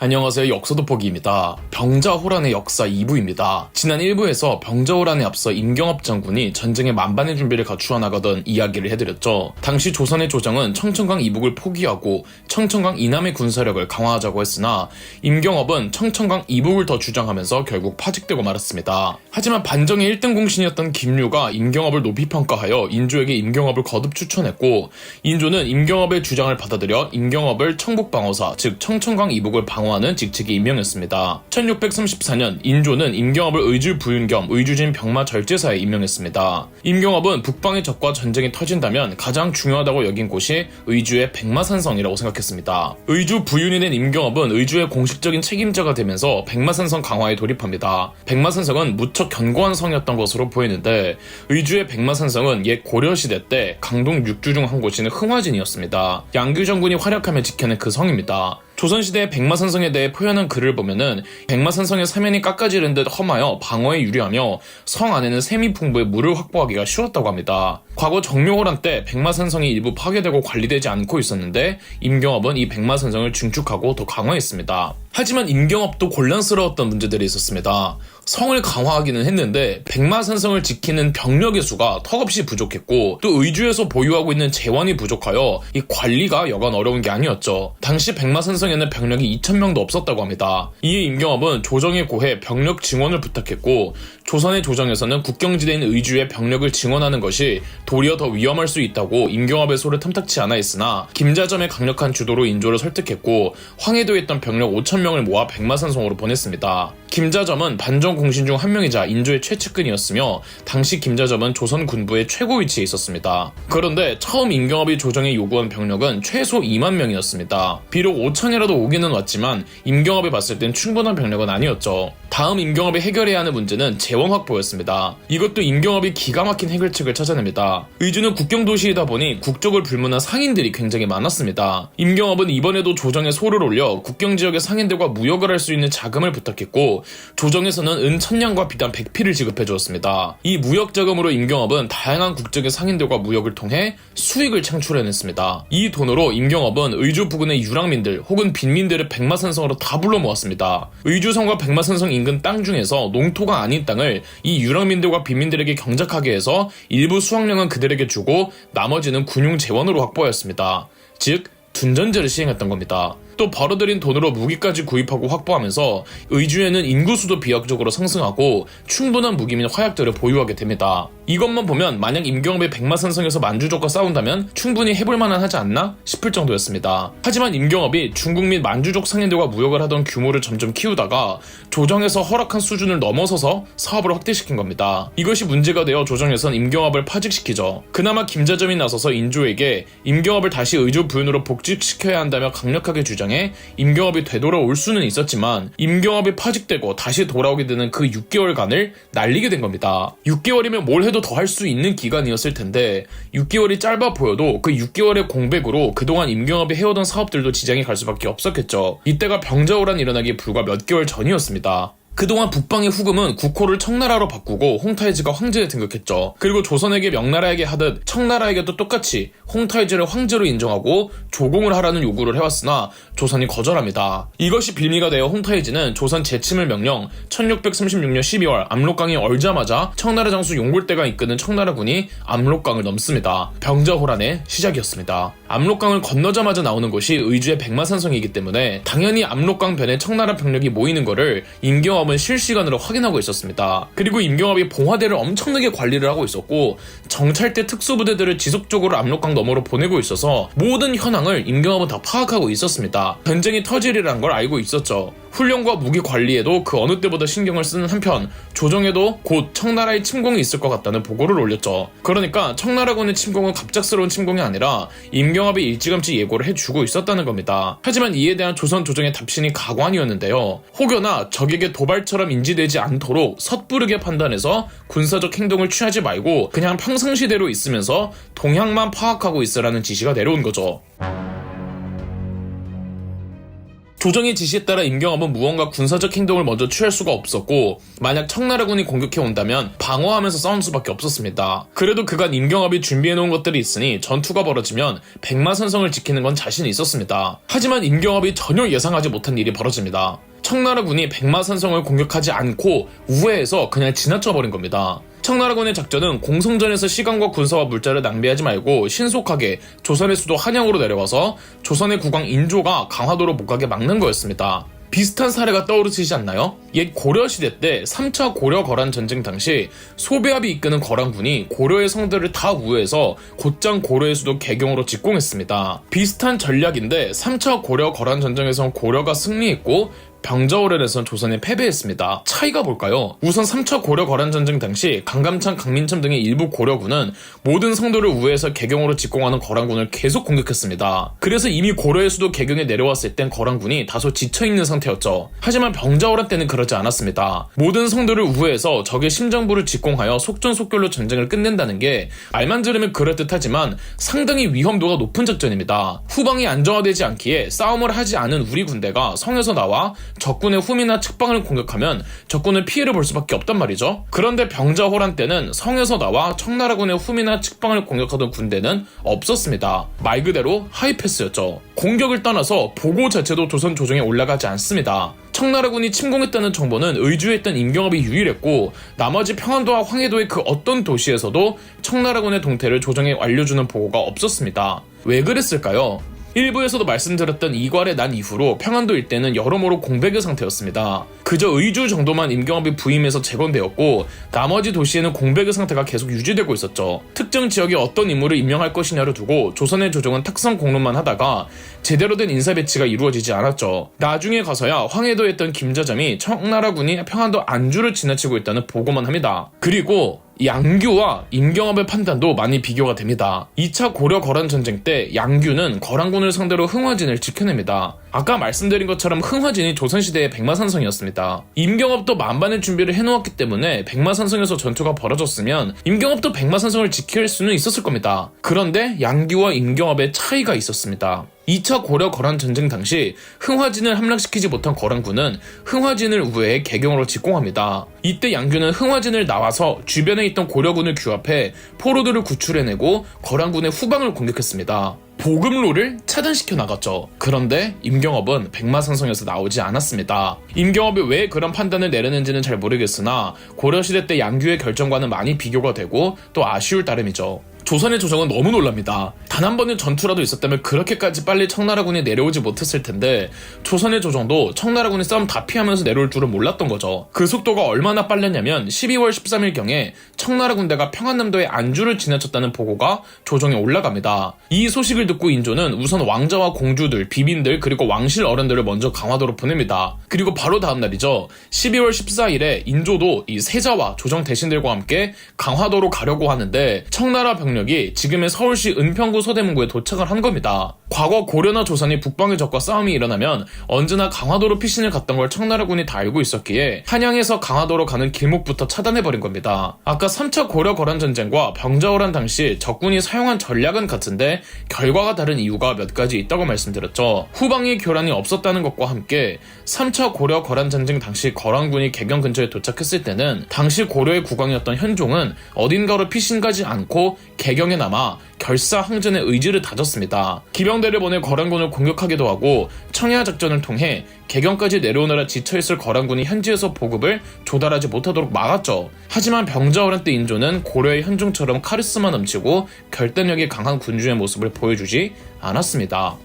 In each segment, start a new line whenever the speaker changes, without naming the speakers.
안녕하세요. 역사돋보기입니다. 병자호란의 역사 2부입니다. 지난 1부에서 병자호란에 앞서 임경업 장군이 전쟁의 만반의 준비를 갖추어 나가던 이야기를 해드렸죠. 당시 조선의 조정은 청천강 이북을 포기하고 청천강 이남의 군사력을 강화하자고 했으나 임경업은 청천강 이북을 더 주장하면서 결국 파직되고 말았습니다. 하지만 반정의 1등 공신이었던 김류가 임경업을 높이 평가하여 인조에게 임경업을 거듭 추천했고, 인조는 임경업의 주장을 받아들여 임경업을 청북방어사, 즉 청천강 이북을 방어하는 직책에 임명했습니다. 1634년 인조는 임경업을 의주 부윤 겸 의주진 병마 절제사에 임명했습니다. 임경업은 북방의 적과 전쟁이 터진다면 가장 중요하다고 여긴 곳이 의주의 백마산성이라고 생각했습니다. 의주 부윤이 된 임경업은 의주의 공식적인 책임자가 되면서 백마산성 강화에 돌입합니다. 백마산성은 무척 견고한 성이었던 것으로 보이는데, 의주의 백마산성은 옛 고려시대 때 강동 6주 중 한 곳인 흥화진이었습니다. 양규정군이 활약하며 지켜낸 그 성입니다. 조선시대의 백마산성에 대해 표현한 글을 보면은 백마산성의 사면이 깎아지른 듯 험하여 방어에 유리하며 성 안에는 샘이 풍부해 물을 확보하기가 쉬웠다고 합니다. 과거 정묘호란 때 백마산성이 일부 파괴되고 관리되지 않고 있었는데 임경업은 이 백마산성을 중축하고 더 강화했습니다. 하지만 임경업도 곤란스러웠던 문제들이 있었습니다. 성을 강화하기는 했는데 백마산성을 지키는 병력의 수가 턱없이 부족했고, 또 의주에서 보유하고 있는 재원이 부족하여 이 관리가 여간 어려운 게 아니었죠. 당시 백마산성에는 병력이 2,000명도 없었다고 합니다. 이에 임경업은 조정에 고해 병력 증원을 부탁했고, 조선의 조정에서는 국경지대인 의주에 병력을 증원하는 것이 도리어 더 위험할 수 있다고 임경업의 소를 탐탁치 않아 했으나, 김자점의 강력한 주도로 인조를 설득했고 황해도에 있던 병력 5,000명을 모아 백마산성으로 보냈습니다. 김자점은 반정 공신 중 한 명이자 인조의 최측근이었으며 당시 김자점은 조선 군부의 최고 위치에 있었습니다. 그런데 처음 임경업이 조정에 요구한 병력은 최소 2만 명이었습니다. 비록 5천이라도 오기는 왔지만 임경업이 봤을 땐 충분한 병력은 아니었죠. 다음 임경업이 해결해야 하는 문제는 재원 확보였습니다. 이것도 임경업이 기가 막힌 해결책을 찾아냅니다. 의주는 국경도시이다 보니 국적을 불문한 상인들이 굉장히 많았습니다. 임경업은 이번에도 조정에 소를 올려 국경지역의 상인들과 무역을 할 수 있는 자금을 부탁했고, 조정에서는 은 1,000냥과 비단 100피를 지급해 주었습니다. 이 무역 자금으로 임경업은 다양한 국적의 상인들과 무역을 통해 수익을 창출해냈습니다. 이 돈으로 임경업은 의주 부근의 유랑민들 혹은 빈민들을 백마산성으로 다 불러 모았습니다. 의주성과 백마산성 인근 땅 중에서 농토가 아닌 땅을 이 유랑민들과 빈민들에게 경작하게 해서 일부 수확량은 그들에게 주고 나머지는 군용 재원으로 확보하였습니다. 즉 둔전제를 시행했던 겁니다. 또 벌어들인 돈으로 무기까지 구입하고 확보하면서 의주에는 인구수도 비약적으로 상승하고 충분한 무기 및 화약들을 보유하게 됩니다. 이것만 보면 만약 임경업이 백마산성에서 만주족과 싸운다면 충분히 해볼만한 하지 않나 싶을 정도였습니다. 하지만 임경업이 중국 및 만주족 상인들과 무역을 하던 규모를 점점 키우다가 조정에서 허락한 수준을 넘어서서 사업을 확대시킨 겁니다. 이것이 문제가 되어 조정에선 임경업을 파직시키죠. 그나마 김자점이 나서서 인조에게 임경업을 다시 의주 부윤으로 복직시켜야 한다며 강력하게 주장해 임경업이 되돌아올 수는 있었지만, 임경업이 파직되고 다시 돌아오게 되는 그 6개월간을 날리게 된 겁니다. 6개월이면 뭘 해도 더 할 수 있는 기간이었을 텐데 6개월이 짧아 보여도 그 6개월의 공백으로 그동안 임경업이 해오던 사업들도 지장이 갈 수밖에 없었겠죠. 이때가 병자호란이 일어나기 불과 몇 개월 전이었습니다. 그동안 북방의 후금은 국호를 청나라로 바꾸고 홍타이즈가 황제에 등극했죠. 그리고 조선에게 명나라에게 하듯 청나라에게도 똑같이 홍타이즈를 황제로 인정하고 조공을 하라는 요구를 해왔으나 조선이 거절합니다. 이것이 빌미가 되어 홍타이즈는 조선 재침을 명령 1636년 12월 압록강이 얼자마자 청나라 장수 용골대가 이끄는 청나라군이 압록강을 넘습니다. 병자호란의 시작이었습니다. 압록강을 건너자마자 나오는 곳이 의주의 백마산성이기 때문에 당연히 압록강 변에 청나라 병력이 모이는 것을 임경업은 실시간으로 확인하고 있었습니다. 그리고 임경업이 봉화대를 엄청나게 관리를 하고 있었고 정찰대 특수부대들을 지속적으로 압록강 너머로 보내고 있어서 모든 현황을 임경업은 다 파악하고 있었습니다. 전쟁이 터지리라는 걸 알고 있었죠. 훈련과 무기 관리에도 그 어느 때보다 신경을 쓰는 한편 조정에도 곧 청나라의 침공이 있을 것 같다는 보고를 올렸죠. 그러니까 청나라군의 침공은 갑작스러운 침공이 아니라 임경업이 일찌감치 예고를 해주고 있었다는 겁니다. 하지만 이에 대한 조선 조정의 답신이 가관이었는데요. 혹여나 적에게 도발처럼 인지되지 않도록 섣부르게 판단해서 군사적 행동을 취하지 말고 그냥 평상시대로 있으면서 동향만 파악하고 있으라는 지시가 내려온 거죠. 조정의 지시에 따라 임경업은 무언가 군사적 행동을 먼저 취할 수가 없었고 만약 청나라군이 공격해 온다면 방어하면서 싸울 수밖에 없었습니다. 그래도 그간 임경업이 준비해놓은 것들이 있으니 전투가 벌어지면 백마산성을 지키는 건 자신이 있었습니다. 하지만 임경업이 전혀 예상하지 못한 일이 벌어집니다. 청나라군이 백마산성을 공격하지 않고 우회해서 그냥 지나쳐버린 겁니다. 청나라군의 작전은 공성전에서 시간과 군사와 물자를 낭비하지 말고 신속하게 조선의 수도 한양으로 내려와서 조선의 국왕 인조가 강화도로 못 가게 막는 거였습니다. 비슷한 사례가 떠오르시지 않나요? 옛 고려시대 때 3차 고려-거란 전쟁 당시 소배합이 이끄는 거란군이 고려의 성들을 다 우회해서 곧장 고려의 수도 개경으로 직공했습니다. 비슷한 전략인데 3차 고려-거란 전쟁에선 고려가 승리했고 병자호란에선 조선이 패배했습니다. 차이가 뭘까요? 우선 3차 고려-거란 전쟁 당시 강감찬, 강민참 등의 일부 고려군은 모든 성도를 우회해서 개경으로 직공하는 거란군을 계속 공격했습니다. 그래서 이미 고려의 수도 개경에 내려왔을 땐 거란군이 다소 지쳐있는 상태였죠. 하지만 병자호란 때는 그러지 않았습니다. 모든 성도를 우회해서 적의 심장부를 직공하여 속전속결로 전쟁을 끝낸다는 게 말만 들으면 그럴듯하지만 상당히 위험도가 높은 작전입니다. 후방이 안정화되지 않기에 싸움을 하지 않은 우리 군대가 성에서 나와 적군의 후미나 측방을 공격하면 적군은 피해를 볼 수밖에 없단 말이죠. 그런데 병자호란 때는 성에서 나와 청나라군의 후미나 측방을 공격하던 군대는 없었습니다. 말 그대로 하이패스였죠. 공격을 떠나서 보고 자체도 조선 조정에 올라가지 않습니다. 청나라군이 침공했다는 정보는 의주에 있던 임경업이 유일했고 나머지 평안도와 황해도의 그 어떤 도시에서도 청나라군의 동태를 조정에 알려주는 보고가 없었습니다. 왜 그랬을까요? 일부에서도 말씀드렸던 이괄의 난 이후로 평안도 일대는 여러모로 공백의 상태였습니다. 그저 의주 정도만 임경업이 부임해서 재건되었고 나머지 도시에는 공백의 상태가 계속 유지되고 있었죠. 특정 지역에 어떤 인물을 임명할 것이냐를 두고 조선의 조정은 탁성 공론만 하다가 제대로 된 인사 배치가 이루어지지 않았죠. 나중에 가서야 황해도에 있던 김자점이 청나라군이 평안도 안주를 지나치고 있다는 보고만 합니다. 그리고 양규와 임경업의 판단도 많이 비교가 됩니다. 2차 고려-거란 전쟁 때 양규는 거란군을 상대로 흥화진을 지켜냅니다. 아까 말씀드린 것처럼 흥화진이 조선시대의 백마산성이었습니다. 임경업도 만반의 준비를 해놓았기 때문에 백마산성에서 전투가 벌어졌으면 임경업도 백마산성을 지킬 수는 있었을 겁니다. 그런데 양규와 임경업의 차이가 있었습니다. 2차 고려-거란 전쟁 당시 흥화진을 함락시키지 못한 거란군은 흥화진을 우회해 개경으로 직공합니다. 이때 양규는 흥화진을 나와서 주변에 있던 고려군을 규합해 포로들을 구출해내고 거란군의 후방을 공격했습니다. 보급로를 차단시켜 나갔죠. 그런데 임경업은 백마산성에서 나오지 않았습니다. 임경업이 왜 그런 판단을 내렸는지는 잘 모르겠으나 고려시대 때 양규의 결정과는 많이 비교가 되고 또 아쉬울 따름이죠. 조선의 조정은 너무 놀랍니다. 단 한 번의 전투라도 있었다면 그렇게까지 빨리 청나라군이 내려오지 못했을 텐데 조선의 조정도 청나라군이 싸움 다 피하면서 내려올 줄은 몰랐던 거죠. 그 속도가 얼마나 빨랐냐면 12월 13일경에 청나라 군대가 평안남도의 안주를 지나쳤다는 보고가 조정에 올라갑니다. 이 소식을 듣고 인조는 우선 왕자와 공주들, 비빈들 그리고 왕실 어른들을 먼저 강화도로 보냅니다. 그리고 바로 다음 날이죠. 12월 14일에 인조도 이 세자와 조정 대신들과 함께 강화도로 가려고 하는데 청나라 병력이 지금의 서울시 은평구 서대문구에 도착을 한 겁니다. 과거 고려나 조선이 북방의 적과 싸움이 일어나면 언제나 강화도로 피신을 갔던 걸 청나라군이 다 알고 있었기에 한양에서 강화도로 가는 길목부터 차단해버린 겁니다. 아까 3차 고려-거란 전쟁과 병자호란 당시 적군이 사용한 전략은 같은데 결과가 다른 이유가 몇 가지 있다고 말씀드렸죠. 후방의 교란이 없었다는 것과 함께 3차 고려-거란 전쟁 당시 거란군이 개경 근처에 도착했을 때는 당시 고려의 국왕이었던 현종은 어딘가로 피신 가지 않고 개경에 남아 결사항전의 의지를 다졌습니다. 기병대를 보내 거란군을 공격하기도 하고 청야 작전을 통해 개경까지 내려오느라 지쳐있을 거란군이 현지에서 보급을 조달하지 못하도록 막았죠. 하지만 병자호란 때 인조는 고려의 현종처럼 카리스마 넘치고 결단력이 강한 군주의 모습을 보여주지 않았습니다.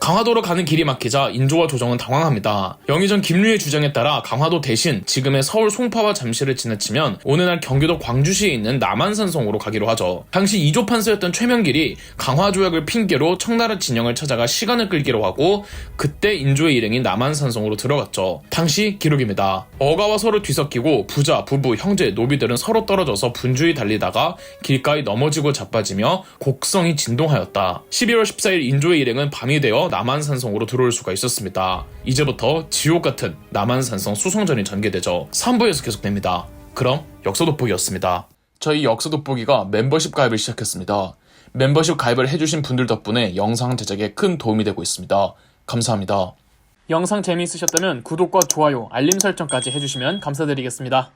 강화도로 가는 길이 막히자 인조와 조정은 당황합니다. 영의정 김류의 주장에 따라 강화도 대신 지금의 서울 송파와 잠실을 지나치면 오늘날 경기도 광주시에 있는 남한산성으로 가기로 하죠. 당시 이조 판서였던 최명길이 강화조약을 핑계로 청나라 진영을 찾아가 시간을 끌기로 하고 그때 인조의 일행인 남한산성으로 들어갔죠. 당시 기록입니다. 어가와 서로 뒤섞이고 부자, 부부, 형제, 노비들은 서로 떨어져서 분주히 달리다가 길가에 넘어지고 자빠지며 곡성이 진동하였다. 12월 14일 인조의 일행은 밤이 되어 남한산성으로 들어올 수가 있었습니다. 이제부터 지옥같은 남한산성 수성전이 전개되죠. 3부에서 계속됩니다. 그럼 역사 돋보기였습니다. 저희 역사 돋보기가 멤버십 가입을 시작했습니다. 멤버십 가입을 해주신 분들 덕분에 영상 제작에 큰 도움이 되고 있습니다. 감사합니다.
영상 재미있으셨다면 구독과 좋아요, 알림 설정까지 해주시면 감사드리겠습니다.